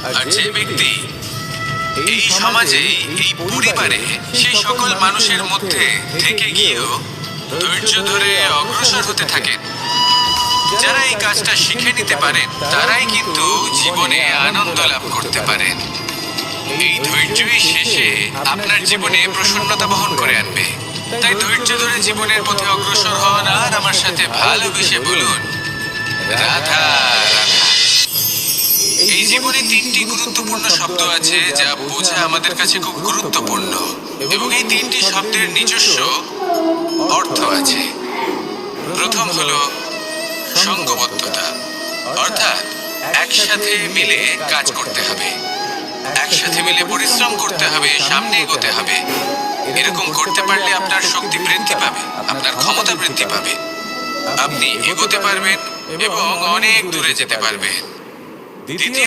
আর যে ব্যক্তি এই সমাজে, এই পরিবারে, সেই সকল মানুষের মধ্যে থেকে গিয়েও ধৈর্য ধরে অগ্রসর হতে থাকেন, যারা এই কাজটা শিখে নিতে পারেন, তারাই কিন্তু জীবনে আনন্দ লাভ করতে পারেন। এই ধৈর্যই শেষে আপনার জীবনে প্রসন্নতা বহন করে আনবে। তাই ধৈর্য ধরে জীবনের পথে অগ্রসর হন আর আমার সাথে ভালোবেসে বলুন, রাধা রাধা। এই জীবনে তিনটি গুরুত্বপূর্ণ শব্দ আছে যা বোঝা আমাদের কাছে খুব গুরুত্বপূর্ণ, এবং এই তিনটি শব্দের নিজস্ব অর্থ আছে। প্রথম হলো সঙ্গবদ্ধতা, অর্থাৎ একসাথে মিলে কাজ করতে হবে, একসাথে মিলে পরিশ্রম করতে হবে, সামনে এগোতে হবে। এরকম করতে পারলে আপনার শক্তি বৃদ্ধি পাবে, আপনার ক্ষমতা বৃদ্ধি পাবে, আপনি এগোতে পারবেন এবং অনেক দূরে যেতে পারবেন। দ্বিতীয়